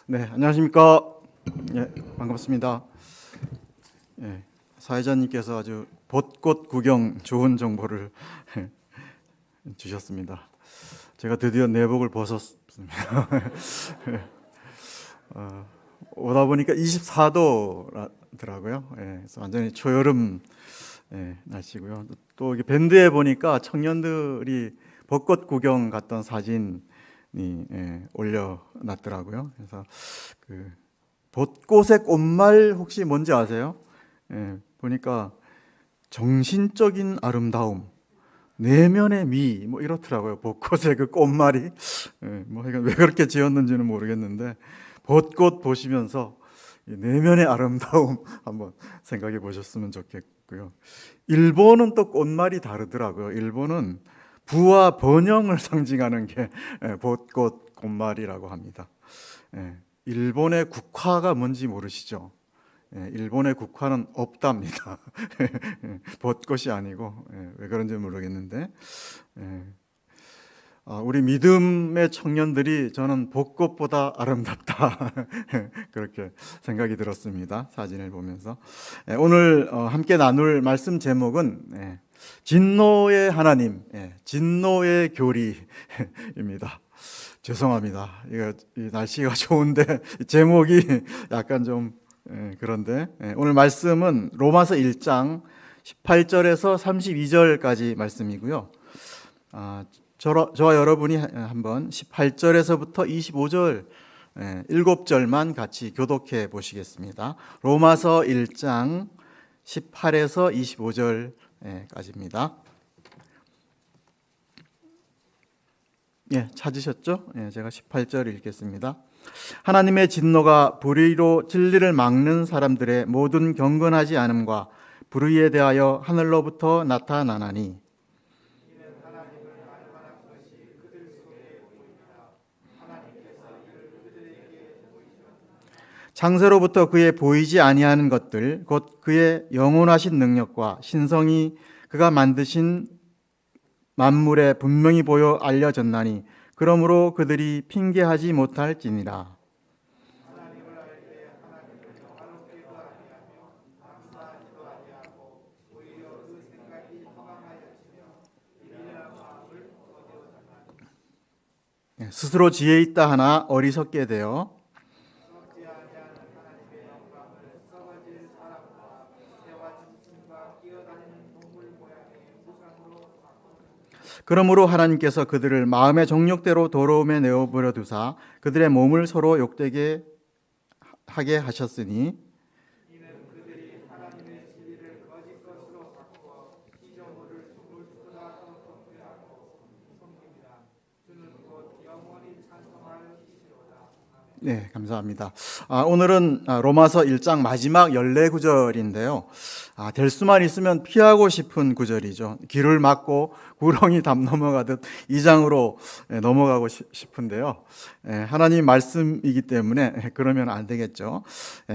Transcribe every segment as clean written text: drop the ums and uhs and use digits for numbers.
네, 안녕하십니까. 예, 반갑습니다. 예, 사회자님께서 아주 벚꽃 구경 좋은 정보를 주셨습니다. 제가 드디어 내복을 벗었습니다. 오다 보니까 24도더라고요. 예, 그래서 완전히 초여름 날씨고요. 또 이게 밴드에 보니까 청년들이 벚꽃 구경 갔던 사진이 올려놨더라고요. 그래서 그 벚꽃의 꽃말 혹시 뭔지 아세요? 보니까 정신적인 아름다움, 내면의 미, 뭐 이렇더라고요. 벚꽃의 그 꽃말이. 뭐 왜 그렇게 지었는지는 모르겠는데, 벚꽃 보시면서 내면의 아름다움 한번 생각해 보셨으면 좋겠고요. 일본은 또 꽃말이 다르더라고요. 일본은 부와 번영을 상징하는 게 벚꽃 꽃말이라고 합니다. 일본의 국화가 뭔지 모르시죠? 일본의 국화는 없답니다. 벚꽃이 아니고 왜 그런지 모르겠는데 우리 믿음의 청년들이 저는 벚꽃보다 아름답다 그렇게 생각이 들었습니다. 사진을 보면서 오늘 함께 나눌 말씀 제목은 진노의 하나님, 진노의 교리입니다. 죄송합니다. 이거 날씨가 좋은데 제목이 약간 좀 그런데 오늘 말씀은 로마서 1장 18절에서 32절까지 말씀이고요. 저와 여러분이 한번 18절에서부터 25절 7절만 같이 교독해 보시겠습니다. 로마서 1장 18에서 25절까지입니다. 찾으셨죠? 제가 18절 읽겠습니다. 하나님의 진노가 불의로 진리를 막는 사람들의 모든 경건하지 않음과 불의에 대하여 하늘로부터 나타나나니 창세로부터 그의 보이지 아니하는 것들 곧 그의 영원하신 능력과 신성이 그가 만드신 만물에 분명히 보여 알려졌나니 그러므로 그들이 핑계하지 못할지니라. 스스로 지혜 있다 하나 어리석게 되어 그러므로 하나님께서 그들을 마음의 정욕대로 더러움에 내어버려 두사 그들의 몸을 서로 욕되게 하게 하셨으니 네, 감사합니다. 오늘은 로마서 1장 마지막 14구절인데요. 될 수만 있으면 피하고 싶은 구절이죠. 길을 막고 구렁이 담 넘어가듯 2장으로 넘어가고 싶은데요. 하나님 말씀이기 때문에 그러면 안 되겠죠.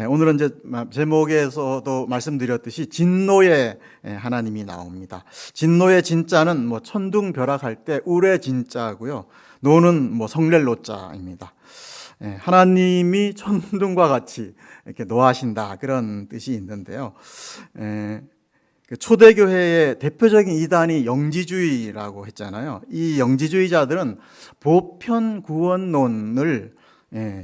오늘은 이제 제목에서도 말씀드렸듯이 진노의 하나님이 나옵니다. 진노의 진자는 뭐 천둥벼락할 때 울의 진자고요. 노는 뭐 성렐로자입니다. 하나님이 천둥과 같이 이렇게 노하신다 그런 뜻이 있는데요. 초대교회의 대표적인 이단이 영지주의라고 했잖아요. 이 영지주의자들은 보편 구원론을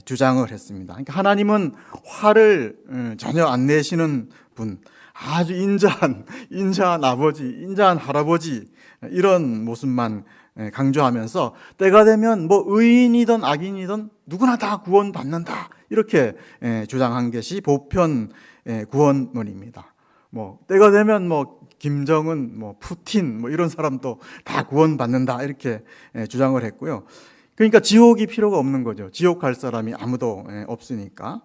주장을 했습니다. 그러니까 하나님은 화를 전혀 안 내시는 분, 아주 인자한 아버지, 인자한 할아버지 이런 모습만 강조하면서 때가 되면 뭐 의인이든 악인이든 누구나 다 구원받는다 이렇게 주장한 것이 보편 구원론입니다. 뭐 때가 되면 뭐 김정은, 뭐 푸틴 뭐 이런 사람도 다 구원받는다 이렇게 주장을 했고요. 그러니까 지옥이 필요가 없는 거죠. 지옥 갈 사람이 아무도 없으니까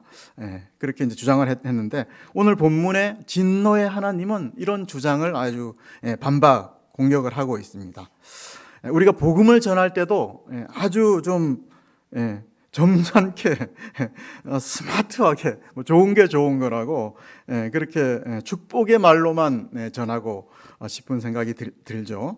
그렇게 이제 주장을 했는데 오늘 본문의 진노의 하나님은 이런 주장을 아주 반박 공격을 하고 있습니다. 우리가 복음을 전할 때도 아주 좀 점잖게 스마트하게 좋은 게 좋은 거라고 그렇게 축복의 말로만 전하고 싶은 생각이 들죠.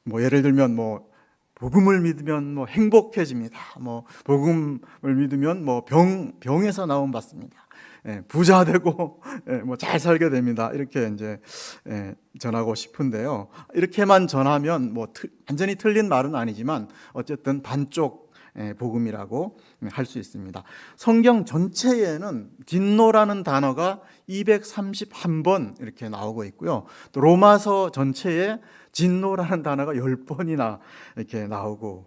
뭐 예를 들면 뭐 복음을 믿으면 뭐 행복해집니다. 뭐 복음을 믿으면 뭐 병에서 나움 받습니다. 부자 되고 뭐 잘 살게 됩니다. 이렇게 이제 전하고 싶은데요. 이렇게만 전하면 뭐 완전히 틀린 말은 아니지만 어쨌든 반쪽 복음이라고 할 수 있습니다. 성경 전체에는 진노라는 단어가 231번 이렇게 나오고 있고요. 또 로마서 전체에 진노라는 단어가 10번이나 이렇게 나오고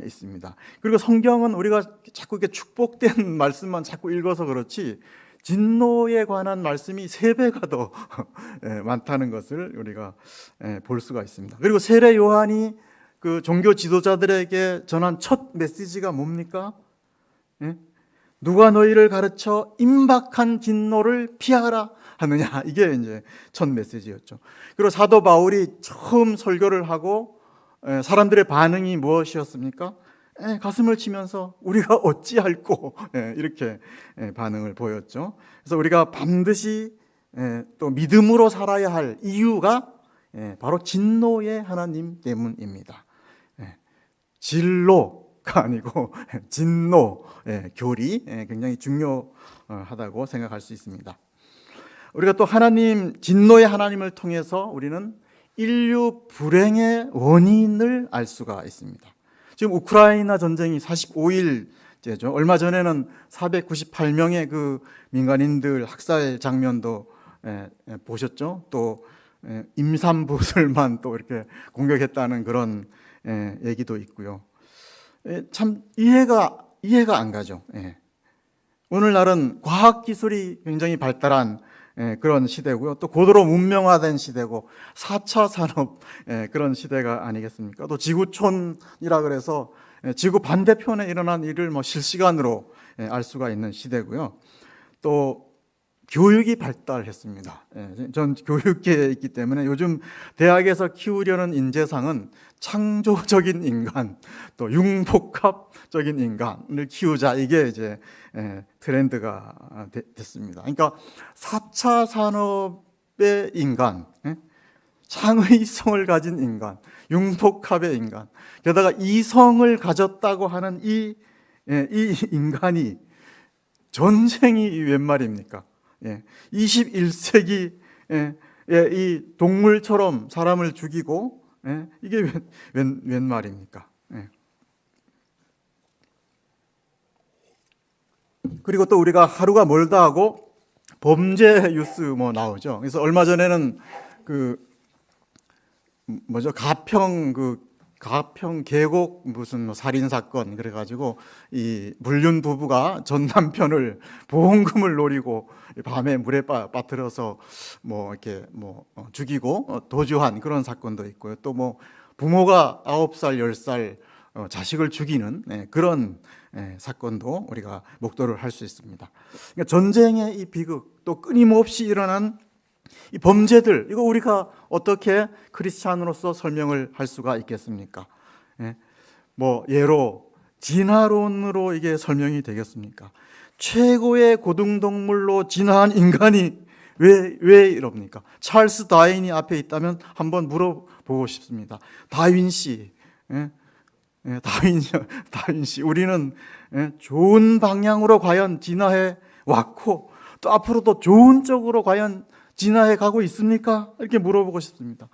있습니다. 그리고 성경은 우리가 자꾸 이렇게 축복된 말씀만 자꾸 읽어서 그렇지 진노에 관한 말씀이 3배가 더 많다는 것을 우리가 볼 수가 있습니다. 그리고 세례 요한이 그 종교 지도자들에게 전한 첫 메시지가 뭡니까? 누가 너희를 가르쳐 임박한 진노를 피하라 하느냐, 이게 이제 첫 메시지였죠. 그리고 사도 바울이 처음 설교를 하고 사람들의 반응이 무엇이었습니까? 가슴을 치면서 우리가 어찌할꼬, 이렇게 반응을 보였죠. 그래서 우리가 반드시 또 믿음으로 살아야 할 이유가 바로 진노의 하나님 때문입니다. 진로가 아니고 진노, 교리 굉장히 중요하다고 생각할 수 있습니다. 우리가 또 진노의 하나님을 통해서 우리는 인류 불행의 원인을 알 수가 있습니다. 지금 우크라이나 전쟁이 45일째죠. 얼마 전에는 498명의 그 민간인들 학살 장면도 보셨죠. 또 임산부들만 또 이렇게 공격했다는 그런 얘기도 있고요. 참 이해가 안 가죠. 오늘날은 과학기술이 굉장히 발달한 그런 시대고요. 또 고도로 문명화된 시대고 4차 산업 그런 시대가 아니겠습니까? 또 지구촌이라 그래서 지구 반대편에 일어난 일을 뭐 실시간으로 알 수가 있는 시대고요. 또 교육이 발달했습니다. 전 교육계에 있기 때문에 요즘 대학에서 키우려는 인재상은 창조적인 인간, 또 융복합적인 인간을 키우자, 이게 이제 트렌드가 됐습니다. 그러니까 4차 산업의 인간, 창의성을 가진 인간, 융복합의 인간, 게다가 이성을 가졌다고 하는 이 인간이 전쟁이 웬 말입니까? 21세기에 이 동물처럼 사람을 죽이고, 이게 웬 말입니까? 그리고 또 우리가 하루가 멀다 하고 범죄 뉴스 뭐 나오죠. 그래서 얼마 전에는 가평 계곡 무슨 뭐 살인 사건 그래가지고 이 불륜 부부가 전 남편을 보험금을 노리고 밤에 물에 빠뜨려서 뭐 이렇게 죽이고 도주한 그런 사건도 있고요. 또 뭐 부모가 9살, 10살 자식을 죽이는 그런 사건도 우리가 목도를 할 수 있습니다. 그러니까 전쟁의 이 비극, 또 끊임없이 일어난 이 범죄들, 이거 우리가 어떻게 크리스찬으로서 설명을 할 수가 있겠습니까? 뭐 예로 진화론으로 이게 설명이 되겠습니까? 최고의 고등동물로 진화한 인간이 왜 이럽니까? 찰스 다윈이 앞에 있다면 한번 물어보고 싶습니다. 다윈 씨, 다윈 씨, 우리는 좋은 방향으로 과연 진화해 왔고 또 앞으로도 좋은 쪽으로 과연 진화해 가고 있습니까? 이렇게 물어보고 싶습니다.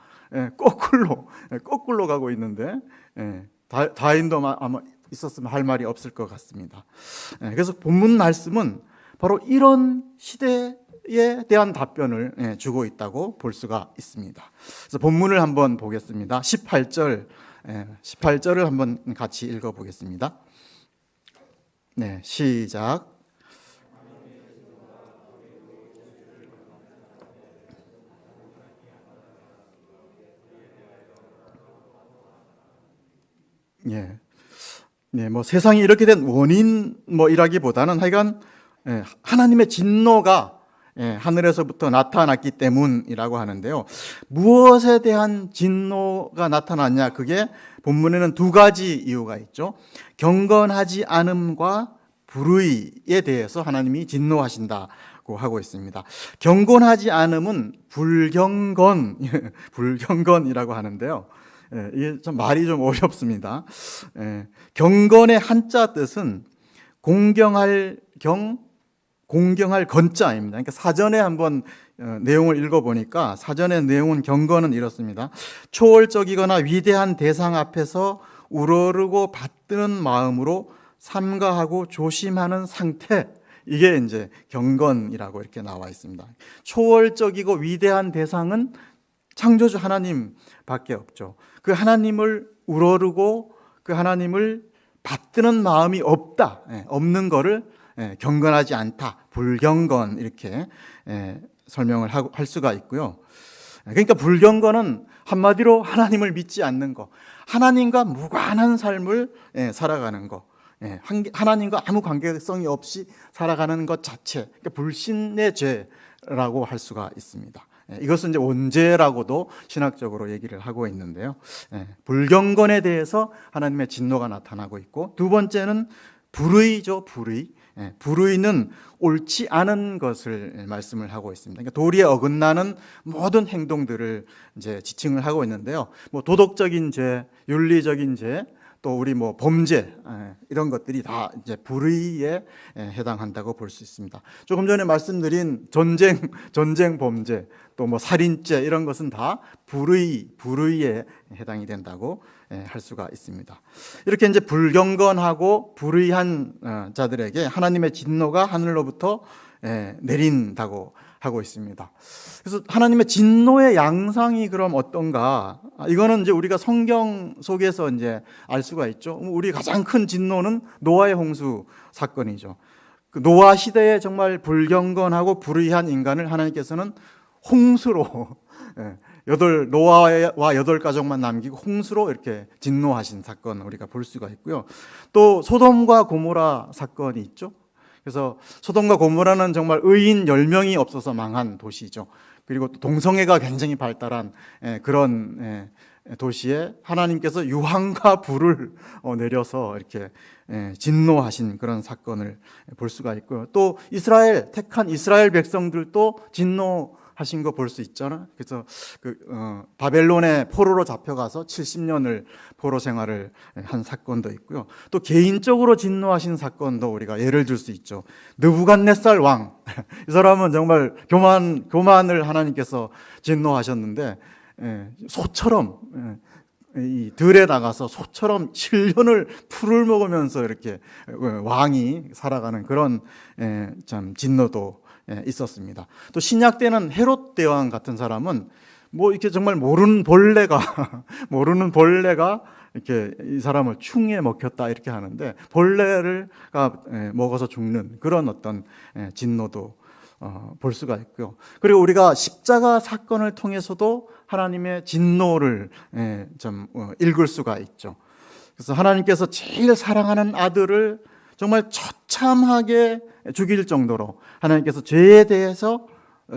거꾸로 가고 있는데 다윈도 아마 있었으면 할 말이 없을 것 같습니다. 그래서 본문 말씀은 바로 이런 시대에 대한 답변을 주고 있다고 볼 수가 있습니다. 그래서 본문을 한번 보겠습니다. 18절을 한번 같이 읽어보겠습니다. 네, 시작. 뭐 세상이 이렇게 된 원인 이라기보다는 하여간 하나님의 진노가 하늘에서부터 나타났기 때문이라고 하는데요. 무엇에 대한 진노가 나타났냐? 그게 본문에는 2가지 이유가 있죠. 경건하지 않음과 불의에 대해서 하나님이 진노하신다고 하고 있습니다. 경건하지 않음은 불경건이라고 하는데요. 이게 좀 말이 좀 어렵습니다. 경건의 한자 뜻은 공경할 건자입니다. 그러니까 사전에 한번 내용을 읽어보니까 사전의 내용은 경건은 이렇습니다. 초월적이거나 위대한 대상 앞에서 우러르고 받드는 마음으로 삼가하고 조심하는 상태, 이게 이제 경건이라고 이렇게 나와 있습니다. 초월적이고 위대한 대상은 창조주 하나님밖에 없죠. 그 하나님을 우러르고 그 하나님을 받드는 마음이 없는 거를 경건하지 않다, 불경건, 이렇게 설명을 할 수가 있고요. 그러니까 불경건은 한마디로 하나님을 믿지 않는 거, 하나님과 무관한 삶을 살아가는 거, 하나님과 아무 관계성이 없이 살아가는 것 자체, 그러니까 불신의 죄라고 할 수가 있습니다. 이것은 이제 원죄라고도 신학적으로 얘기를 하고 있는데요. 불경건에 대해서 하나님의 진노가 나타나고 있고, 두 번째는 불의죠. 불의는 옳지 않은 것을 말씀을 하고 있습니다. 그러니까 도리에 어긋나는 모든 행동들을 이제 지칭을 하고 있는데요. 뭐 도덕적인 죄, 윤리적인 죄, 또 우리 뭐 범죄, 이런 것들이 다 이제 불의에 해당한다고 볼 수 있습니다. 조금 전에 말씀드린 전쟁 범죄, 또 뭐 살인죄, 이런 것은 다 불의에 해당이 된다고 할 수가 있습니다. 이렇게 이제 불경건하고 불의한 자들에게 하나님의 진노가 하늘로부터 내린다고 하고 있습니다. 그래서 하나님의 진노의 양상이 그럼 어떤가? 이거는 이제 우리가 성경 속에서 이제 알 수가 있죠. 우리 가장 큰 진노는 노아의 홍수 사건이죠. 그 노아 시대에 정말 불경건하고 불의한 인간을 하나님께서는 홍수로 노아와 8가족만 남기고 홍수로 이렇게 진노하신 사건, 우리가 볼 수가 있고요. 또 소돔과 고모라 사건이 있죠. 그래서 소돔과 고모라는 정말 의인 10명이 없어서 망한 도시죠. 그리고 또 동성애가 굉장히 발달한 그런 도시에 하나님께서 유황과 불을 내려서 이렇게 진노하신 그런 사건을 볼 수가 있고요. 또 택한 이스라엘 백성들도 진노하신 거 볼 수 있잖아요. 그래서 바벨론의 포로로 잡혀가서 70년을 포로 생활을 한 사건도 있고요. 또 개인적으로 진노하신 사건도 우리가 예를 들 수 있죠. 느부갓네살 왕, 이 사람은 정말 교만을 하나님께서 진노하셨는데 소처럼 이 들에 나가서 소처럼 7년을 풀을 먹으면서 이렇게 왕이 살아가는 그런 참 진노도 있었습니다. 또 신약 때는 헤롯 대왕 같은 사람은 뭐 이렇게 정말 모르는 벌레가 이렇게 이 사람을 충에 먹혔다 이렇게 하는데, 벌레가 먹어서 죽는 그런 어떤 진노도 볼 수가 있고요. 그리고 우리가 십자가 사건을 통해서도 하나님의 진노를 좀 읽을 수가 있죠. 그래서 하나님께서 제일 사랑하는 아들을 정말 처참하게 죽일 정도로 하나님께서 죄에 대해서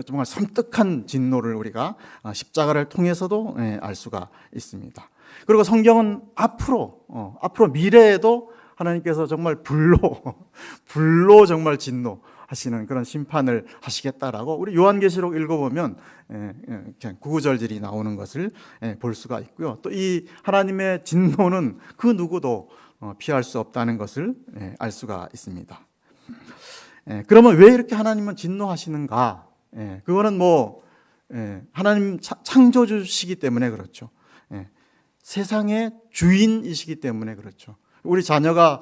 정말 섬뜩한 진노를 우리가 십자가를 통해서도 알 수가 있습니다. 그리고 성경은 앞으로 미래에도 하나님께서 정말 불로 정말 진노하시는 그런 심판을 하시겠다라고 우리 요한계시록 읽어보면 9구절들이 나오는 것을 볼 수가 있고요. 또 이 하나님의 진노는 그 누구도 피할 수 없다는 것을 알 수가 있습니다. 그러면 왜 이렇게 하나님은 진노하시는가? 그거는 하나님 창조주시기 때문에 그렇죠. 세상의 주인이시기 때문에 그렇죠. 우리 자녀가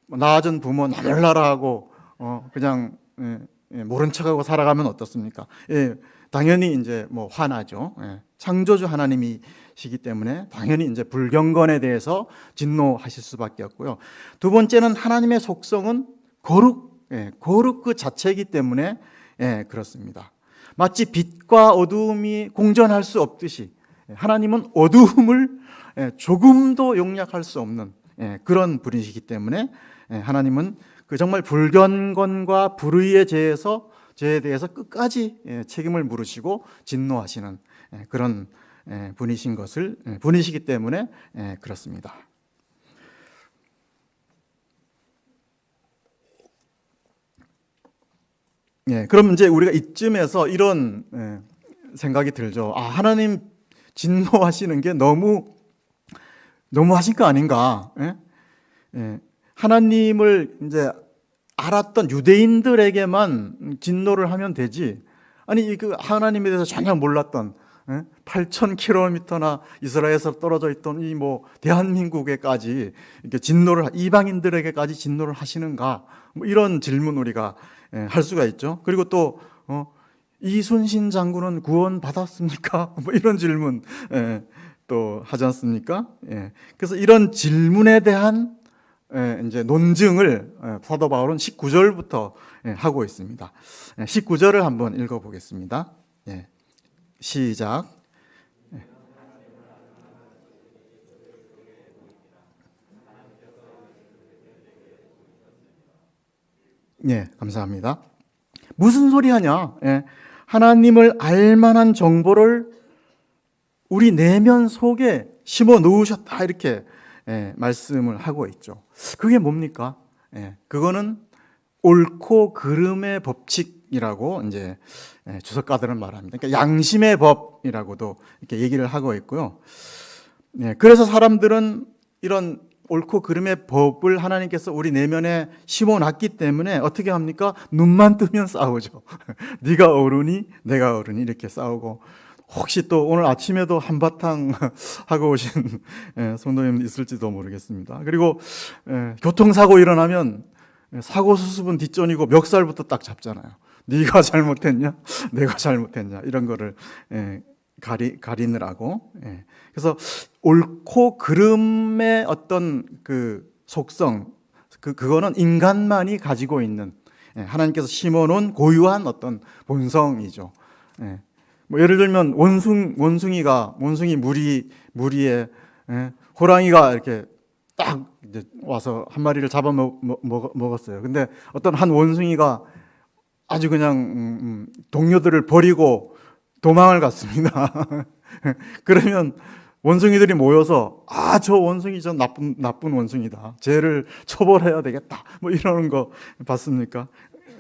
낳아준 부모 나몰라라 하고 그냥 모른 척하고 살아가면 어떻습니까? 당연히 이제 화나죠. 창조주 하나님이시기 때문에 당연히 이제 불경건에 대해서 진노하실 수밖에 없고요. 두 번째는 하나님의 속성은 거룩 그 자체이기 때문에 그렇습니다. 마치 빛과 어두움이 공존할 수 없듯이 하나님은 어두움을 조금도 용납할 수 없는 그런 분이시기 때문에 하나님은 그 정말 불경건과 불의의 죄에 대해서 끝까지 책임을 물으시고 진노하시는 그런 분이시기 때문에 그렇습니다. 그럼 이제 우리가 이쯤에서 이런 생각이 들죠. 하나님 진노하시는 게 너무 너무하신 거 아닌가? 예? 예. 하나님을 이제 알았던 유대인들에게만 진노를 하면 되지. 아니 그 하나님에 대해서 전혀 몰랐던 8,000km나 이스라엘에서 떨어져 있던 이 뭐 대한민국에까지 이렇게 진노를 이방인들에게까지 진노를 하시는가? 뭐 이런 질문 우리가 할 수가 있죠. 그리고 또 이순신 장군은 구원 받았습니까? 뭐 이런 질문 또 하지 않습니까? 그래서 이런 질문에 대한 이제 논증을 사도 바울은 19절부터 하고 있습니다. 19절을 한번 읽어보겠습니다. 시작. 감사합니다. 무슨 소리 하냐? 하나님을 알만한 정보를 우리 내면 속에 심어 놓으셨다 이렇게 말씀을 하고 있죠. 그게 뭡니까? 그거는 옳고 그름의 법칙이라고 이제 주석가들은 말합니다. 그러니까 양심의 법이라고도 이렇게 얘기를 하고 있고요. 그래서 사람들은 이런 옳고 그름의 법을 하나님께서 우리 내면에 심어놨기 때문에 어떻게 합니까? 눈만 뜨면 싸우죠. 네가 옳으니 내가 옳으니 이렇게 싸우고, 혹시 또 오늘 아침에도 한바탕 하고 오신 성도님 있을지도 모르겠습니다. 그리고 교통사고 일어나면 사고 수습은 뒷전이고 멱살부터 딱 잡잖아요. 네가 잘못했냐? 내가 잘못했냐? 이런 거를 가리느라고. 그래서 옳고 그름의 어떤 그 속성, 그거는 인간만이 가지고 있는 하나님께서 심어놓은 고유한 어떤 본성이죠. 뭐 예를 들면 원숭이 무리에 호랑이가 이렇게 딱 이제 와서 한 마리를 잡아 먹었어요. 근데 어떤 한 원숭이가 아주 그냥 동료들을 버리고 도망을 갔습니다. 그러면 원숭이들이 모여서 저 원숭이 저 나쁜 원숭이다. 쟤를 처벌해야 되겠다. 뭐 이러는 거 봤습니까?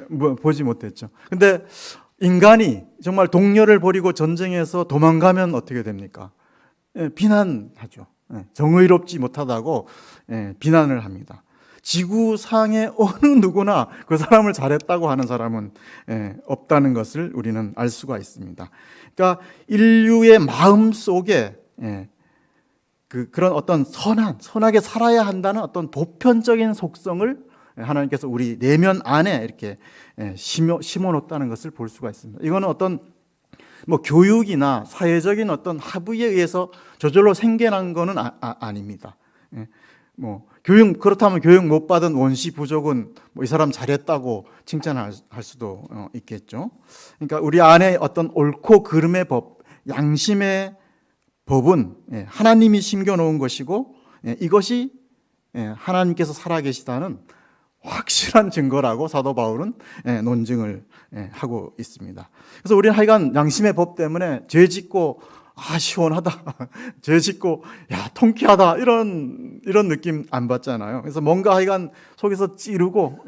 뭐 보지 못했죠. 근데 인간이 정말 동료를 버리고 전쟁에서 도망가면 어떻게 됩니까? 비난하죠. 정의롭지 못하다고 비난을 합니다. 지구상의 어느 누구나 그 사람을 잘했다고 하는 사람은 없다는 것을 우리는 알 수가 있습니다. 그러니까 인류의 마음 속에 그런 어떤 선하게 살아야 한다는 어떤 보편적인 속성을 하나님께서 우리 내면 안에 이렇게 심어 놓았다는 것을 볼 수가 있습니다. 이거는 어떤 뭐 교육이나 사회적인 어떤 합의에 의해서 저절로 생겨난 것은 아닙니다. 뭐 그렇다면 교육 못 받은 원시 부족은 뭐 이 사람 잘했다고 칭찬할 수도 있겠죠. 그러니까 우리 안에 어떤 옳고 그름의 법, 양심의 법은 하나님이 심겨놓은 것이고, 이것이 하나님께서 살아계시다는 확실한 증거라고 사도 바울은 논증을 하고 있습니다. 그래서 우리는 하여간 양심의 법 때문에 죄 짓고 시원하다, 죄 짓고 통쾌하다 이런 느낌 안 받잖아요. 그래서 뭔가 하여간 속에서 찌르고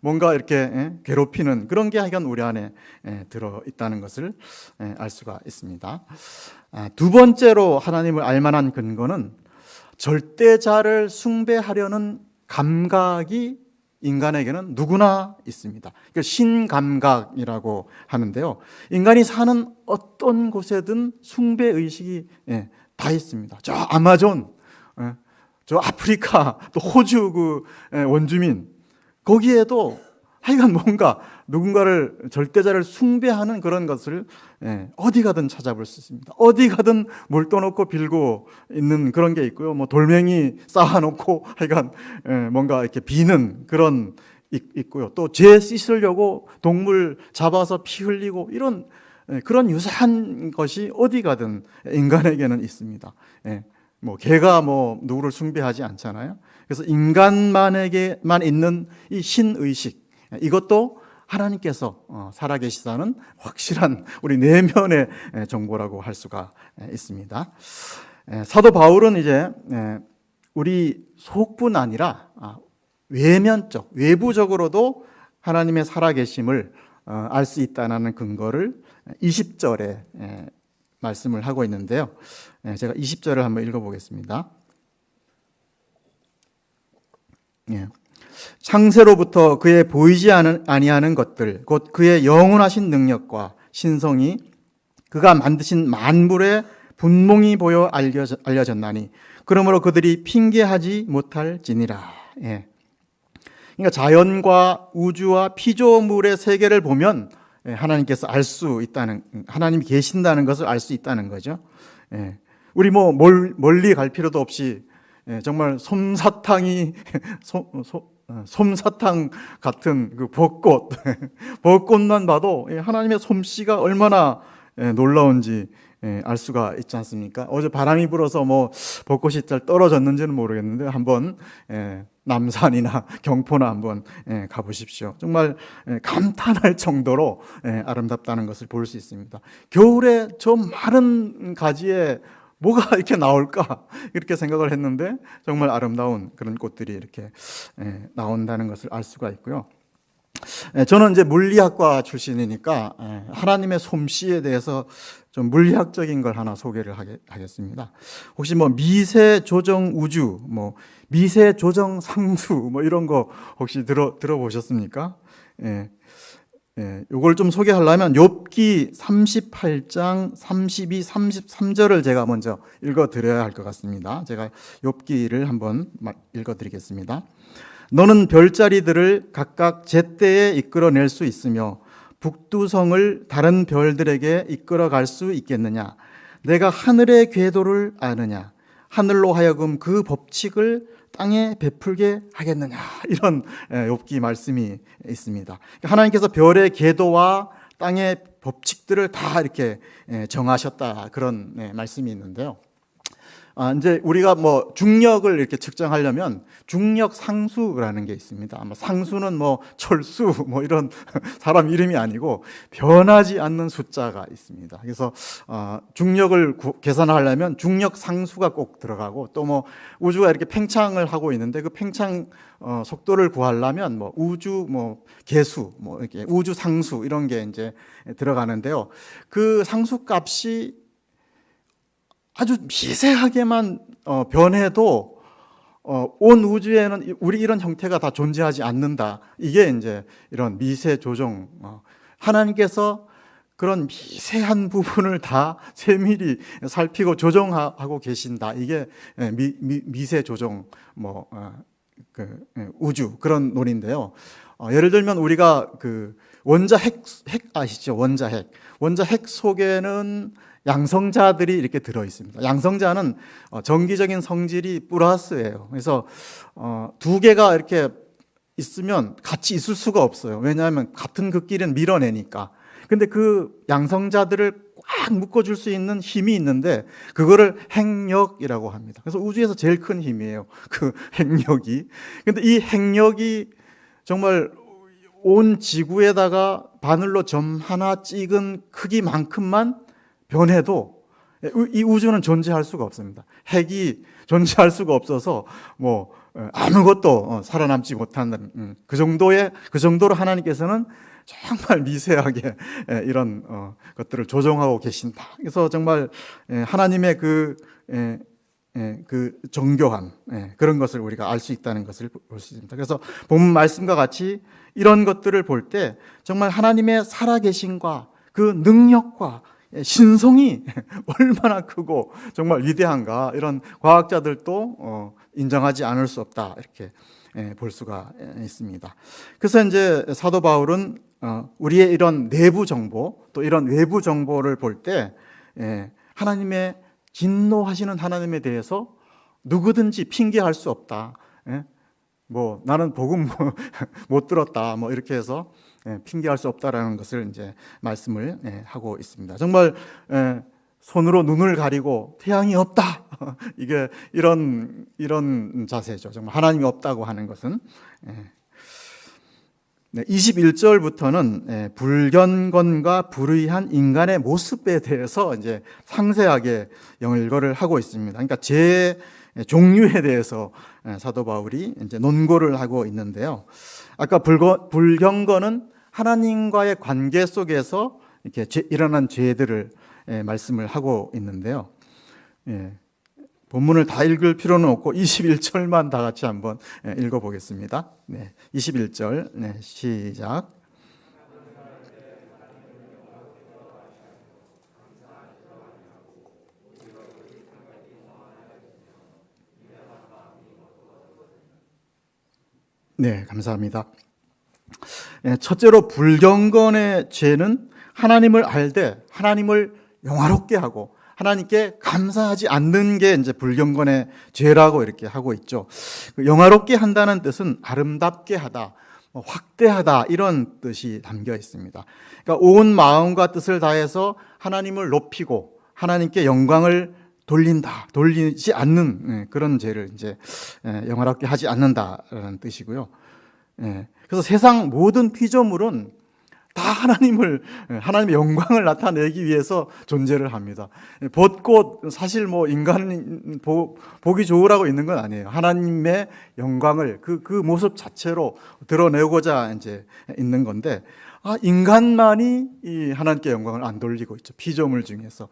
뭔가 이렇게 괴롭히는 그런 게 하여간 우리 안에 들어 있다는 것을 알 수가 있습니다. 두 번째로 하나님을 알만한 근거는 절대자를 숭배하려는 감각이 인간에게는 누구나 있습니다. 그러니까 신감각이라고 하는데요. 인간이 사는 어떤 곳에든 숭배의식이 다 있습니다. 저 아마존, 저 아프리카, 또 호주 그 원주민, 거기에도 하여간 뭔가 누군가를 절대자를 숭배하는 그런 것을 어디 가든 찾아볼 수 있습니다. 어디 가든 물 떠놓고 빌고 있는 그런 게 있고요. 뭐 돌멩이 쌓아놓고 하여간 뭔가 이렇게 비는 그런 있고요. 또 죄 씻으려고 동물 잡아서 피 흘리고 이런 그런 유사한 것이 어디 가든 인간에게는 있습니다. 뭐 개가 뭐 누구를 숭배하지 않잖아요. 그래서 인간만에게만 있는 이 신의식, 이것도 하나님께서 살아계시다는 확실한 우리 내면의 정보라고 할 수가 있습니다. 사도 바울은 이제 우리 속뿐 아니라 외면적, 외부적으로도 하나님의 살아계심을 알 수 있다는 근거를 20절에 말씀을 하고 있는데요. 제가 20절을 한번 읽어보겠습니다. 예. 창세로부터 그의 보이지 아니하는 것들, 곧 그의 영원하신 능력과 신성이 그가 만드신 만물의 분몽이 보여 알려졌나니 그러므로 그들이 핑계하지 못할지니라. 예. 그러니까 자연과 우주와 피조물의 세계를 보면 하나님께서 알 수 있다는, 하나님이 계신다는 것을 알 수 있다는 거죠. 예. 우리 뭐 멀리 갈 필요도 없이 정말 솜사탕이 솜사탕 같은 그 벚꽃 벚꽃만 봐도 하나님의 솜씨가 얼마나 놀라운지 알 수가 있지 않습니까? 어제 바람이 불어서 뭐 벚꽃이 잘 떨어졌는지는 모르겠는데 한번 남산이나 경포나 한번 가보십시오. 정말 감탄할 정도로 아름답다는 것을 볼 수 있습니다. 겨울에 저 마른 가지에 뭐가 이렇게 나올까 이렇게 생각을 했는데 정말 아름다운 그런 꽃들이 이렇게 나온다는 것을 알 수가 있고요. 저는 이제 물리학과 출신이니까 하나님의 솜씨에 대해서 좀 물리학적인 걸 하나 소개를 하겠습니다. 혹시 뭐 미세 조정 우주, 뭐 미세 조정 상수, 뭐 이런 거 혹시 들어보셨습니까? 이걸 좀 소개하려면 욥기 38장 32, 33절을 제가 먼저 읽어드려야 할 것 같습니다. 제가 욥기를 한번 읽어드리겠습니다. 너는 별자리들을 각각 제때에 이끌어낼 수 있으며 북두성을 다른 별들에게 이끌어갈 수 있겠느냐? 내가 하늘의 궤도를 아느냐? 하늘로 하여금 그 법칙을 땅에 베풀게 하겠느냐? 이런 욥기 말씀이 있습니다. 하나님께서 별의 궤도와 땅의 법칙들을 다 이렇게 정하셨다, 그런 말씀이 있는데요. 이제 우리가 뭐 중력을 이렇게 측정하려면 중력 상수라는 게 있습니다. 상수는 뭐 철수 뭐 이런 사람 이름이 아니고 변하지 않는 숫자가 있습니다. 그래서 중력을 계산하려면 중력 상수가 꼭 들어가고, 또 뭐 우주가 이렇게 팽창을 하고 있는데 그 팽창 속도를 구하려면 뭐 우주 뭐 계수 뭐 이렇게 우주 상수 이런 게 이제 들어가는데요. 그 상수 값이 아주 미세하게만 변해도 온 우주에는 우리 이런 형태가 다 존재하지 않는다. 이게 이제 이런 미세 조정, 하나님께서 그런 미세한 부분을 다 세밀히 살피고 조정하고 계신다. 이게 미세 조정 우주 그런 논인데요. 예를 들면 우리가 그 원자 핵 아시죠? 원자 핵 속에는 양성자들이 이렇게 들어 있습니다. 양성자는 정기적인 성질이 플러스예요. 그래서 두 개가 이렇게 있으면 같이 있을 수가 없어요. 왜냐하면 같은 극끼리는 밀어내니까. 근데 그 양성자들을 꽉 묶어줄 수 있는 힘이 있는데 그거를 핵력이라고 합니다. 그래서 우주에서 제일 큰 힘이에요, 그 핵력이. 근데 이 핵력이 정말 온 지구에다가 바늘로 점 하나 찍은 크기만큼만 변해도 이 우주는 존재할 수가 없습니다. 핵이 존재할 수가 없어서 뭐 아무것도 살아남지 못하는 그 정도로 하나님께서는 정말 미세하게 이런 것들을 조정하고 계신다. 그래서 정말 하나님의 그 정교함, 그런 것을 우리가 알 수 있다는 것을 볼 수 있습니다. 그래서 본문 말씀과 같이 이런 것들을 볼 때 정말 하나님의 살아계심과 그 능력과 신성이 얼마나 크고 정말 위대한가, 이런 과학자들도 인정하지 않을 수 없다, 이렇게 볼 수가 있습니다. 그래서 이제 사도 바울은 우리의 이런 내부 정보, 또 이런 외부 정보를 볼 때 하나님의 진노하시는 하나님에 대해서 누구든지 핑계할 수 없다. 뭐 나는 복음 못 들었다, 뭐 이렇게 해서 핑계할 수 없다라는 것을 이제 말씀을 하고 있습니다. 정말 손으로 눈을 가리고 태양이 없다, 이게 이런 자세죠. 정말 하나님이 없다고 하는 것은. 21절부터는 불견건과 불의한 인간의 모습에 대해서 이제 상세하게 연결을 하고 있습니다. 그러니까 죄의 종류에 대해서 사도 바울이 이제 논고를 하고 있는데요. 아까 불경건은 하나님과의 관계 속에서 이렇게 일어난 죄들을 말씀을 하고 있는데요. 본문을 다 읽을 필요는 없고 21절만 다 같이 한번 읽어보겠습니다. 네, 21절 시작. 네, 감사합니다. 첫째로 불경건의 죄는 하나님을 알되 하나님을 영화롭게 하고 하나님께 감사하지 않는 게 이제 불경건의 죄라고 이렇게 하고 있죠. 영화롭게 한다는 뜻은 아름답게 하다, 확대하다 이런 뜻이 담겨 있습니다. 그러니까 온 마음과 뜻을 다해서 하나님을 높이고 하나님께 영광을 돌리지 않는 그런 죄를 이제 영화롭게 하지 않는다라는 뜻이고요. 그래서 세상 모든 피조물은 다 하나님의 영광을 나타내기 위해서 존재를 합니다. 벚꽃 사실 뭐 인간 보기 좋으라고 있는 건 아니에요. 하나님의 영광을 그 모습 자체로 드러내고자 이제 있는 건데, 인간만이 이 하나님께 영광을 안 돌리고 있죠. 피조물 중에서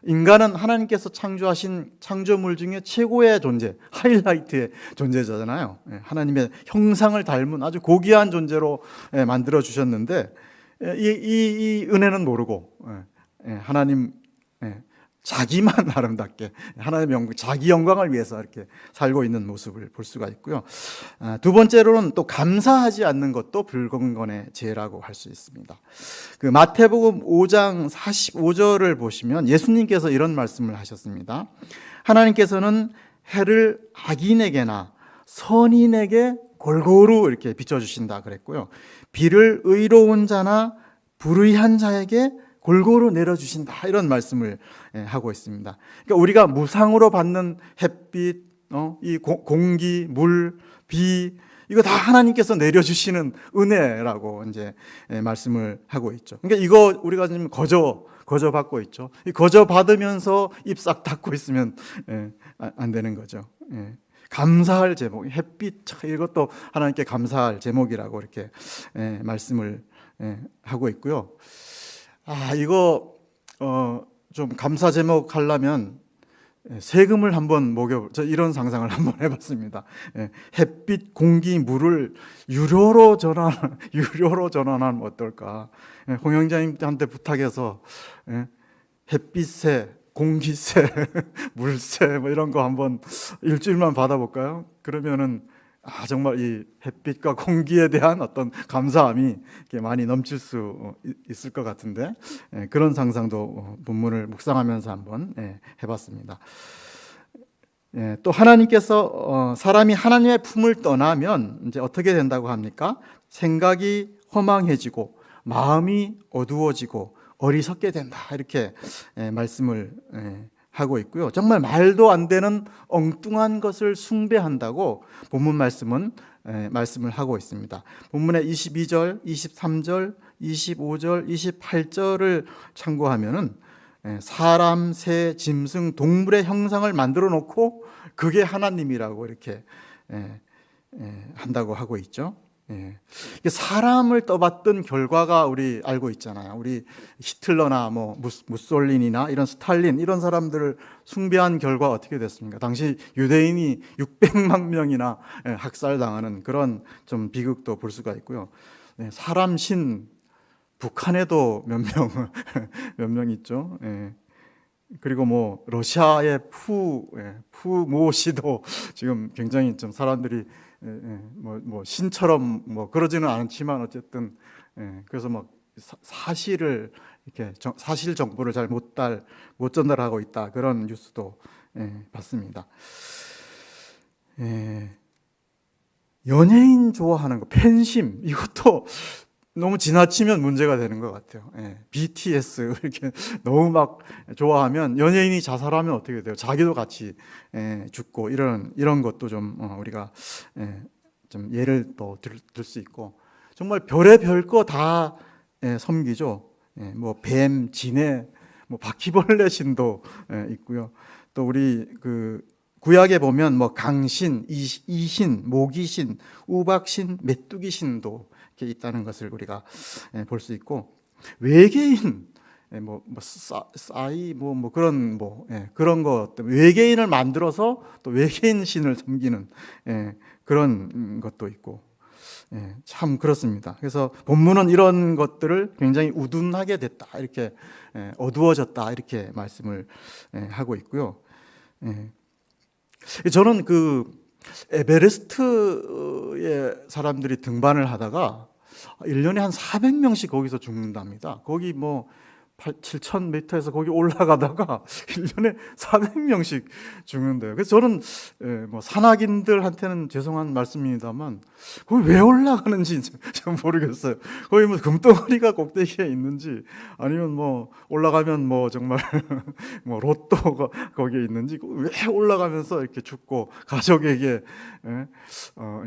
인간은 하나님께서 창조하신 창조물 중에 최고의 존재, 하이라이트의 존재잖아요. 하나님의 형상을 닮은 아주 고귀한 존재로 만들어 주셨는데, 이 은혜는 모르고 하나님 자기만 아름답게 하나님의 자기 영광을 위해서 이렇게 살고 있는 모습을 볼 수가 있고요. 두 번째로는 또 감사하지 않는 것도 불경건의 죄라고 할 수 있습니다. 그 마태복음 5장 45절을 보시면 예수님께서 이런 말씀을 하셨습니다. 하나님께서는 해를 악인에게나 선인에게 골고루 이렇게 비춰주신다 그랬고요. 비를 의로운 자나 불의한 자에게 골고루 내려주신다 이런 말씀을 하고 있습니다. 그러니까 우리가 무상으로 받는 햇빛, 이 공기, 물, 비 이거 다 하나님께서 내려주시는 은혜라고 이제 말씀을 하고 있죠. 그러니까 이거 우리가 지금 거저 받고 있죠. 이 거저 받으면서 입 싹 닫고 있으면 안 되는 거죠. 감사할 제목, 햇빛 이것도 하나님께 감사할 제목이라고 이렇게 말씀을 하고 있고요. 이거 좀 감사 제목 하려면 세금을 한번 저 이런 상상을 한번 해봤습니다. 햇빛, 공기, 물을 유료로 전환하면 어떨까? 홍영자님한테 부탁해서 햇빛세, 공기세, 물세 뭐 이런 거 한번 일주일만 받아볼까요? 그러면은 정말 이 햇빛과 공기에 대한 어떤 감사함이 많이 넘칠 수 있을 것 같은데 그런 상상도 본문을 묵상하면서 한번 해봤습니다. 또 하나님께서 사람이 하나님의 품을 떠나면 이제 어떻게 된다고 합니까? 생각이 허망해지고 마음이 어두워지고 어리석게 된다 이렇게 말씀을 하고 있고요. 정말 말도 안 되는 엉뚱한 것을 숭배한다고 본문 말씀을 하고 있습니다. 본문의 22절, 23절, 25절, 28절을 참고하면은 사람, 새, 짐승, 동물의 형상을 만들어 놓고 그게 하나님이라고 이렇게 한다고 하고 있죠. 사람을 떠받든 결과가 우리 알고 있잖아요. 우리 히틀러나 무솔리니나 이런 스탈린 이런 사람들을 숭배한 결과 어떻게 됐습니까? 당시 유대인이 600만 명이나 학살당하는 그런 좀 비극도 볼 수가 있고요. 사람 신 북한에도 몇 명 있죠. 그리고 러시아의 푸모 씨도 지금 굉장히 좀 사람들이 신처럼 그러지는 않지만 어쨌든 그래서 사실을 이렇게 사실 정보를 잘 못 전달하고 있다 그런 뉴스도 봤습니다. 연예인 좋아하는 거 팬심 이것도 너무 지나치면 문제가 되는 것 같아요. BTS 이렇게 너무 막 좋아하면 연예인이 자살하면 어떻게 돼요? 자기도 같이 죽고 이런 것도 좀 우리가 좀 예를 또 들 수 있고 정말 별의별 거 다 섬기죠. 뱀, 진해, 바퀴벌레 신도 있고요. 또 우리 그 구약에 보면 강신, 이신, 모기신, 우박신, 메뚜기신도 이렇게 있다는 것을 우리가 볼 수 있고 외계인 싸이 그런 것 때문에 외계인을 만들어서 또 외계인 신을 섬기는 그런 것도 있고 참 그렇습니다. 그래서 본문은 이런 것들을 굉장히 우둔하게 됐다, 이렇게 어두워졌다, 이렇게 말씀을 하고 있고요. 저는 그 에베레스트에 사람들이 등반을 하다가 1년에 한 400명씩 거기서 죽는답니다. 거기 7,000m에서 거기 올라가다가 1년에 400명씩 죽는데요. 그래서 저는 산악인들한테는 죄송한 말씀입니다만 거기 왜 올라가는지 좀 모르겠어요. 거기 금덩어리가 꼭대기에 있는지 아니면 올라가면 정말 로또가 거기에 있는지 왜 올라가면서 이렇게 죽고 가족에게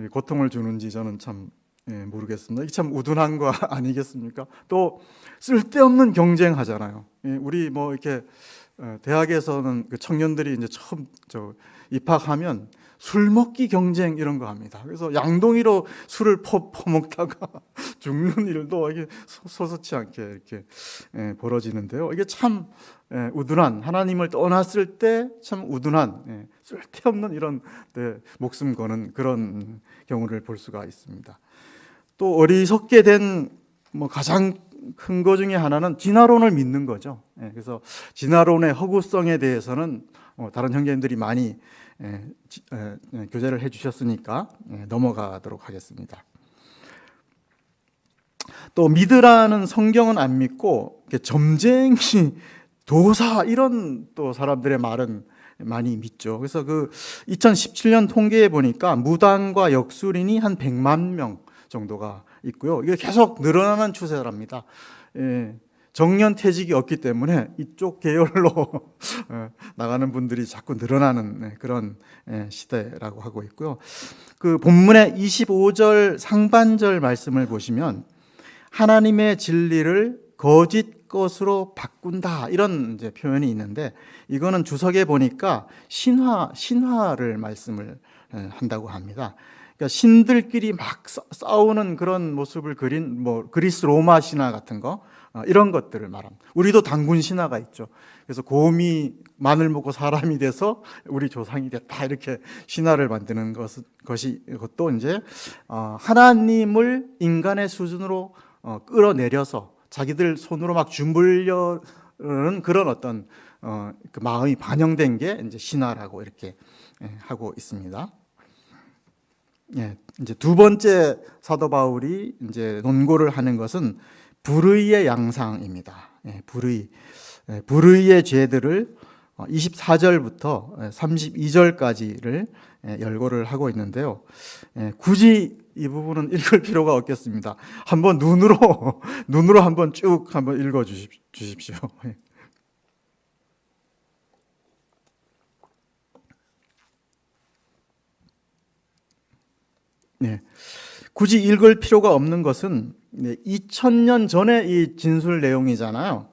고통을 주는지 저는 참 모르겠습니다. 이게 참 우둔한 거 아니겠습니까? 또 쓸데없는 경쟁하잖아요. 우리 이렇게 대학에서는 그 청년들이 이제 처음 입학하면 술 먹기 경쟁 이런 거 합니다. 그래서 양동이로 술을 퍼먹다가 죽는 일도 이게 소소치 않게 이렇게 벌어지는데요. 이게 참 우둔한, 하나님을 떠났을 때 참 우둔한, 쓸데없는 이런 목숨 거는 그런 경우를 볼 수가 있습니다. 또 어리석게 된 가장 큰 것 중에 하나는 진화론을 믿는 거죠. 그래서 진화론의 허구성에 대해서는 다른 형제님들이 많이 교제를 해주셨으니까 넘어가도록 하겠습니다. 또 믿으라는 성경은 안 믿고 점쟁이, 도사 이런 또 사람들의 말은 많이 믿죠. 그래서 그 2017년 통계에 보니까 무당과 역술인이 한 100만 명 정도가 있고요. 이게 계속 늘어나는 추세랍니다. 정년퇴직이 없기 때문에 이쪽 계열로 나가는 분들이 자꾸 늘어나는 그런 시대라고 하고 있고요. 그 본문의 25절 상반절 말씀을 보시면 하나님의 진리를 거짓 것으로 바꾼다, 이런 이제 표현이 있는데, 이거는 주석에 보니까 신화를 말씀을 한다고 합니다. 그러니까 신들끼리 막 싸우는 그런 모습을 그린 그리스 로마 신화 같은 거, 이런 것들을 말합니다. 우리도 단군 신화가 있죠. 그래서 곰이 마늘 먹고 사람이 돼서 우리 조상이 됐다, 이렇게 신화를 만드는 그것도 이제 하나님을 인간의 수준으로 끌어내려서 자기들 손으로 막 주물려는 그런 어떤 그 마음이 반영된 게 이제 신화라고 이렇게 하고 있습니다. 이제 두 번째 사도 바울이 이제 논고를 하는 것은 불의의 양상입니다. 불의의 죄들을 24절부터 32절까지를 열거를 하고 있는데요. 굳이 이 부분은 읽을 필요가 없겠습니다. 한번 눈으로 한번 쭉 한번 읽어 주십시오. 굳이 읽을 필요가 없는 것은 2000년 전에 이 진술 내용이잖아요.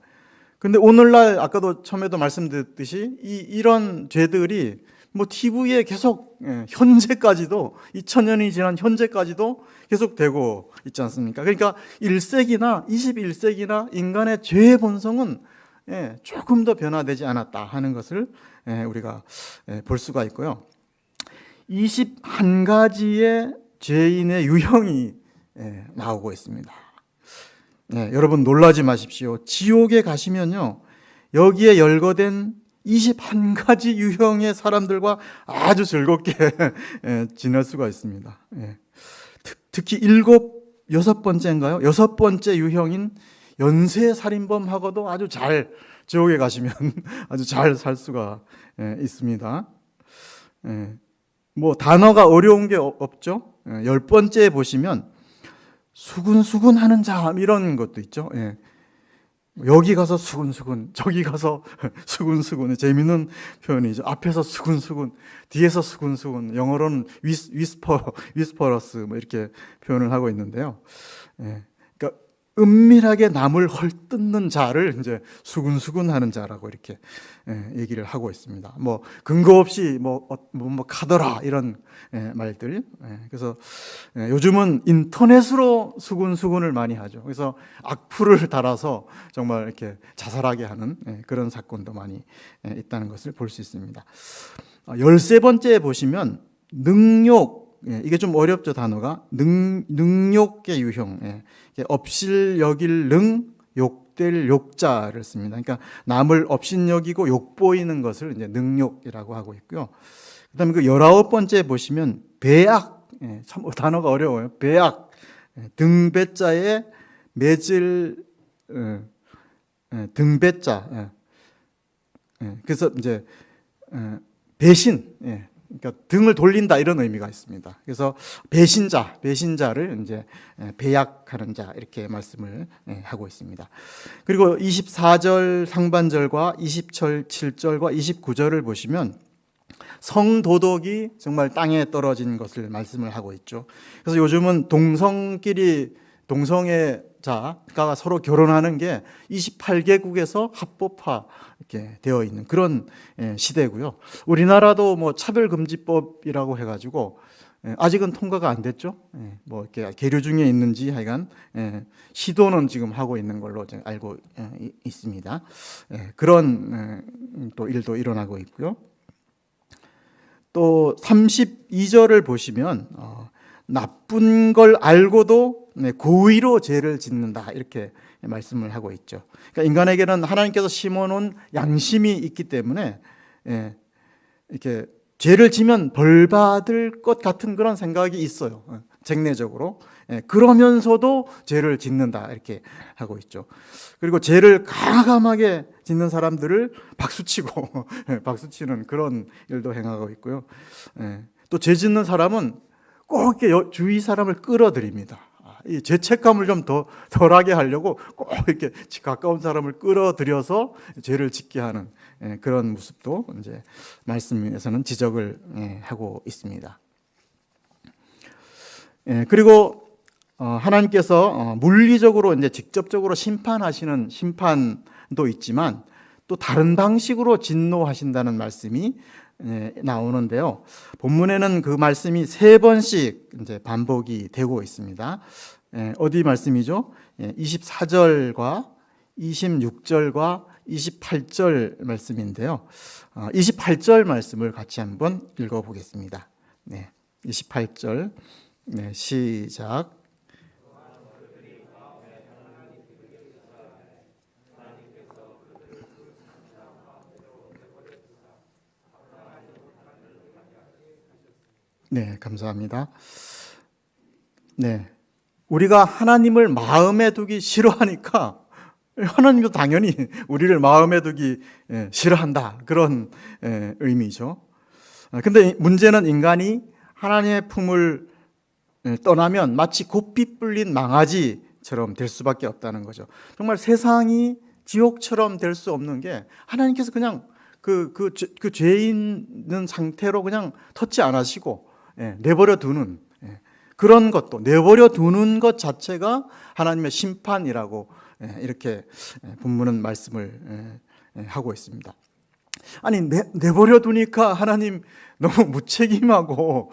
근데 오늘날 아까도 처음에도 말씀드렸듯이 이런 죄들이 TV에 계속 현재까지도 2000년이 지난 현재까지도 계속 되고 있지 않습니까? 그러니까 1세기나 21세기나 인간의 죄의 본성은 조금 더 변화되지 않았다 하는 것을 우리가 볼 수가 있고요. 21가지의 죄인의 유형이 나오고 있습니다. 여러분 놀라지 마십시오. 지옥에 가시면요, 여기에 열거된 21가지 유형의 사람들과 아주 즐겁게 지낼 수가 있습니다. 특히 6번째인가요? 6번째 유형인 연쇄살인범하고도 아주 잘, 지옥에 가시면 아주 잘 살 수가 있습니다. 단어가 어려운 게 없죠. 10번째 보시면 수군수군하는 자, 이런 것도 있죠. 여기 가서 수군수군, 저기 가서 수군수군. 재미있는 표현이죠. 앞에서 수군수군, 뒤에서 수군수군. 영어로는 위스퍼러스 이렇게 표현을 하고 있는데요. 그러니까 은밀하게 남을 헐뜯는 자를 이제 수군수군하는 자라고 이렇게 얘기를 하고 있습니다. 뭐 근거 없이 뭐 카더라 이런 말들. 그래서 요즘은 인터넷으로 수군수군을 많이 하죠. 그래서 악플을 달아서 정말 이렇게 자살하게 하는 그런 사건도 많이 있다는 것을 볼 수 있습니다. 13번째 보시면 능욕, 이게 좀 어렵죠, 단어가. 능욕의 유형. 업실여길 능, 욕될 욕자를 씁니다. 그러니까 남을 업신여기고 욕보이는 것을 이제 능욕이라고 하고 있고요. 그 다음에 그 19번째 보시면 배악. 참 단어가 어려워요. 배악. 등배자에 맺을, 등배자. 그래서 이제 배신. 그러니까 등을 돌린다 이런 의미가 있습니다. 그래서 배신자를 이제 배약하는 자 이렇게 말씀을 하고 있습니다. 그리고 24절 상반절과 27절과 29절을 보시면 성도덕이 정말 땅에 떨어진 것을 말씀을 하고 있죠. 그래서 요즘은 동성애 자가 서로 결혼하는 게 28개국에서 합법화 이렇게 되어 있는 그런 시대고요. 우리나라도 뭐 차별금지법이라고 해가지고 아직은 통과가 안 됐죠. 뭐 이렇게 계류 중에 있는지 하여간 시도는 지금 하고 있는 걸로 알고 있습니다. 그런 또 일도 일어나고 있고요. 또 32절을 보시면 나쁜 걸 알고도 고의로 죄를 짓는다 이렇게 말씀을 하고 있죠. 그러니까 인간에게는 하나님께서 심어놓은 양심이 있기 때문에 이렇게 죄를 지면 벌 받을 것 같은 그런 생각이 있어요. 쟁내적으로. 그러면서도 죄를 짓는다 이렇게 하고 있죠. 그리고 죄를 가감하게 짓는 사람들을 박수치고 박수치는 그런 일도 행하고 있고요. 또 죄 짓는 사람은 꼭 이렇게 주위 사람을 끌어들입니다. 이 죄책감을 좀 더 덜하게 하려고 꼭 이렇게 가까운 사람을 끌어들여서 죄를 짓게 하는 그런 모습도 이제 말씀에서는 지적을 하고 있습니다. 그리고 하나님께서 물리적으로 이제 직접적으로 심판하시는 심판도 있지만 또 다른 방식으로 진노하신다는 말씀이 나오는데요. 본문에는 그 말씀이 3번씩 이제 반복이 되고 있습니다. 어디 말씀이죠? 24절과 26절과 28절 말씀인데요. 28절 말씀을 같이 한번 읽어보겠습니다. 28절 시작. 네, 감사합니다. 우리가 하나님을 마음에 두기 싫어하니까 하나님도 당연히 우리를 마음에 두기 싫어한다. 그런 의미죠. 근데 문제는 인간이 하나님의 품을 떠나면 마치 고삐 뿔린 망아지처럼 될 수밖에 없다는 거죠. 정말 세상이 지옥처럼 될 수 없는 게 하나님께서 그냥 그 죄 있는 상태로 그냥 터치 안 하시고 내버려 두는 그런 것도 내버려 두는 것 자체가 하나님의 심판이라고 이렇게 본문은 말씀을 하고 있습니다. 아니 내버려 두니까 하나님 너무 무책임하고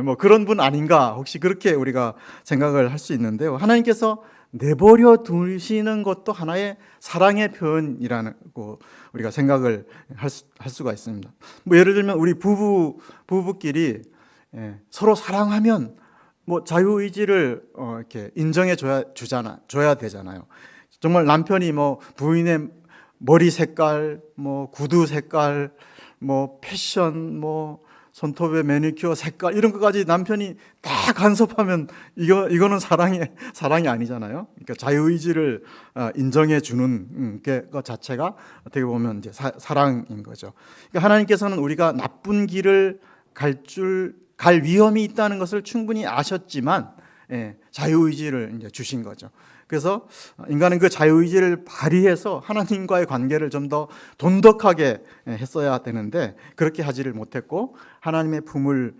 뭐 그런 분 아닌가 혹시 그렇게 우리가 생각을 할 수 있는데요. 하나님께서 내버려 두시는 것도 하나의 사랑의 표현이라고 우리가 생각을 할 수가 있습니다. 뭐 예를 들면 우리 부부끼리 서로 사랑하면 뭐 자유의지를 이렇게 인정해 줘야 되잖아요. 정말 남편이 뭐 부인의 머리 색깔, 뭐 구두 색깔, 뭐 패션, 뭐 손톱의 매니큐어 색깔 이런 것까지 남편이 다 간섭하면 이거는 사랑이 아니잖아요. 그러니까 자유의지를 인정해 주는 것 자체가 어떻게 보면 이제 사랑인 거죠. 그러니까 하나님께서는 우리가 나쁜 길을 갈 위험이 있다는 것을 충분히 아셨지만 자유의지를 이제 주신 거죠. 그래서 인간은 그 자유의지를 발휘해서 하나님과의 관계를 좀 더 돈독하게 했어야 되는데 그렇게 하지를 못했고 하나님의 품을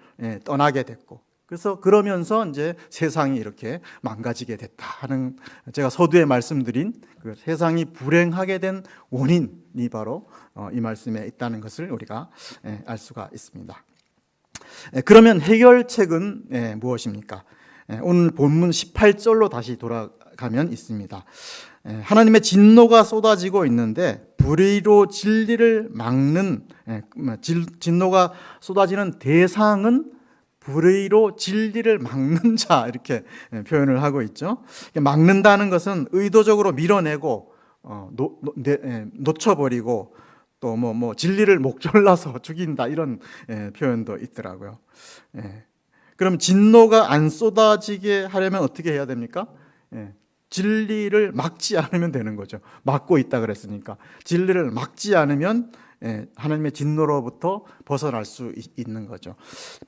떠나게 됐고 그래서 그러면서 이제 세상이 이렇게 망가지게 됐다 하는, 제가 서두에 말씀드린 그 세상이 불행하게 된 원인이 바로 이 말씀에 있다는 것을 우리가 알 수가 있습니다. 그러면 해결책은 무엇입니까? 오늘 본문 18절로 다시 돌아가면 있습니다. 하나님의 진노가 쏟아지고 있는데 불의로 진리를 막는, 진노가 쏟아지는 대상은 불의로 진리를 막는 자, 이렇게 표현을 하고 있죠. 막는다는 것은 의도적으로 밀어내고 놓쳐버리고 또 진리를 목졸라서 죽인다, 이런 표현도 있더라고요. 그럼 진노가 안 쏟아지게 하려면 어떻게 해야 됩니까? 진리를 막지 않으면 되는 거죠. 막고 있다 그랬으니까 진리를 막지 않으면 하나님의 진노로부터 벗어날 수 있는 거죠.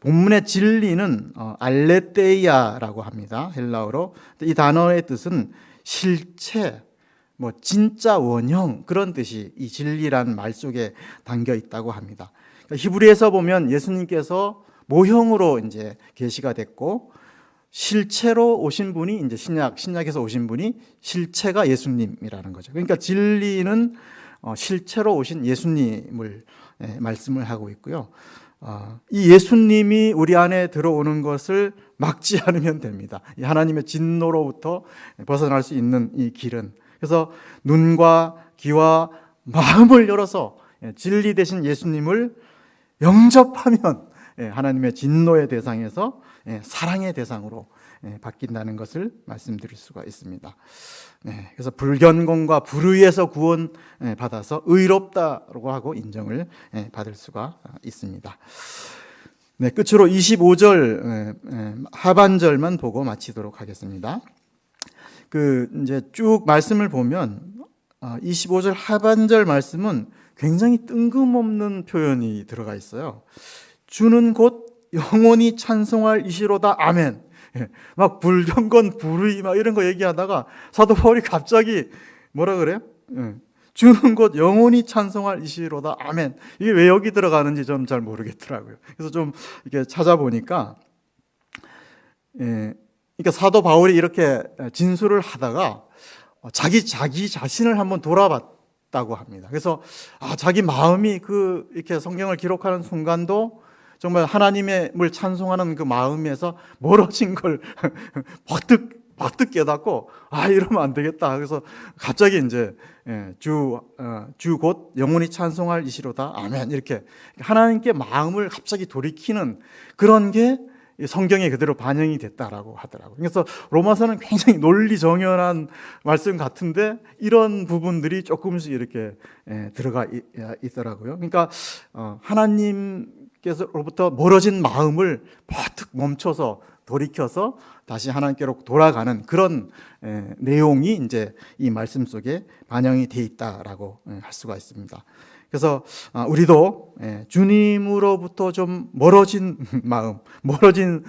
본문의 진리는 알레테이아라고 합니다. 헬라어로. 이 단어의 뜻은 실체, 진짜 원형, 그런 뜻이 이 진리라는 말 속에 담겨 있다고 합니다. 히브리에서 보면 예수님께서 모형으로 이제 계시가 됐고, 실체로 오신 분이 이제 신약에서 오신 분이 실체가 예수님이라는 거죠. 그러니까 진리는 실체로 오신 예수님을 말씀을 하고 있고요. 이 예수님이 우리 안에 들어오는 것을 막지 않으면 됩니다. 이 하나님의 진노로부터 벗어날 수 있는 이 길은, 그래서 눈과 귀와 마음을 열어서 진리 되신 예수님을 영접하면 하나님의 진노의 대상에서 사랑의 대상으로 바뀐다는 것을 말씀드릴 수가 있습니다. 그래서 불견공과 불의에서 구원 받아서 의롭다고 하고 인정을 받을 수가 있습니다. 끝으로 25절 하반절만 보고 마치도록 하겠습니다. 이제 쭉 말씀을 보면 25절 하반절 말씀은 굉장히 뜬금없는 표현이 들어가 있어요. 주는 곧 영원히 찬송할 이시로다, 아멘. 막 불경건 불의 막 이런 거 얘기하다가 사도 바울이 갑자기 뭐라 그래요? 주는 곧 영원히 찬송할 이시로다, 아멘. 이게 왜 여기 들어가는지 좀 잘 모르겠더라고요. 그래서 좀 이렇게 찾아보니까, 그러니까 사도 바울이 이렇게 진술을 하다가 자기 자신을 한번 돌아봤다고 합니다. 그래서 자기 마음이 이렇게 성경을 기록하는 순간도 정말 하나님을 찬송하는 그 마음에서 멀어진 걸 버뜩 깨닫고, 이러면 안 되겠다. 그래서 갑자기 이제 주 곧 영원히 찬송할 이시로다, 아멘, 이렇게 하나님께 마음을 갑자기 돌이키는 그런 게 성경에 그대로 반영이 됐다라고 하더라고요. 그래서 로마서는 굉장히 논리정연한 말씀 같은데 이런 부분들이 조금씩 이렇게 들어가 있더라고요. 그러니까 하나님께서로부터 멀어진 마음을 버뜩 멈춰서 돌이켜서 다시 하나님께로 돌아가는 그런 내용이 이제 이 말씀 속에 반영이 돼 있다라고 할 수가 있습니다. 그래서 우리도 주님으로부터 좀 멀어진 마음, 멀어진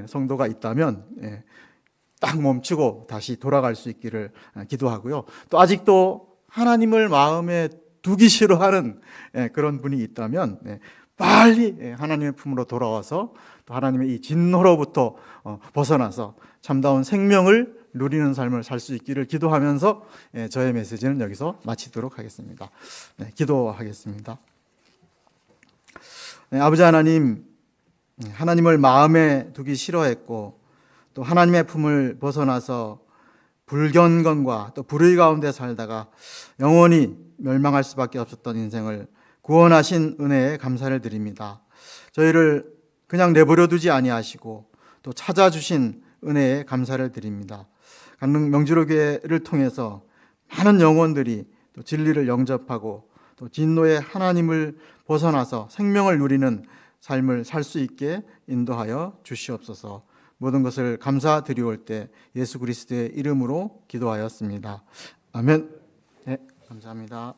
성도가 있다면 딱 멈추고 다시 돌아갈 수 있기를 기도하고요. 또 아직도 하나님을 마음에 두기 싫어하는 그런 분이 있다면 빨리 하나님의 품으로 돌아와서 또 하나님의 이 진노로부터 벗어나서 참다운 생명을 누리는 삶을 살 수 있기를 기도하면서 저의 메시지는 여기서 마치도록 하겠습니다. 기도하겠습니다. 아버지 하나님, 하나님을 마음에 두기 싫어했고 또 하나님의 품을 벗어나서 불견건과 또 불의 가운데 살다가 영원히 멸망할 수밖에 없었던 인생을 구원하신 은혜에 감사를 드립니다. 저희를 그냥 내버려 두지 아니하시고 또 찾아주신 은혜에 감사를 드립니다. 강릉 명지로교회를 통해서 많은 영혼들이 또 진리를 영접하고 또 진노의 하나님을 벗어나서 생명을 누리는 삶을 살 수 있게 인도하여 주시옵소서. 모든 것을 감사드리올 때 예수 그리스도의 이름으로 기도하였습니다. 아멘. 감사합니다.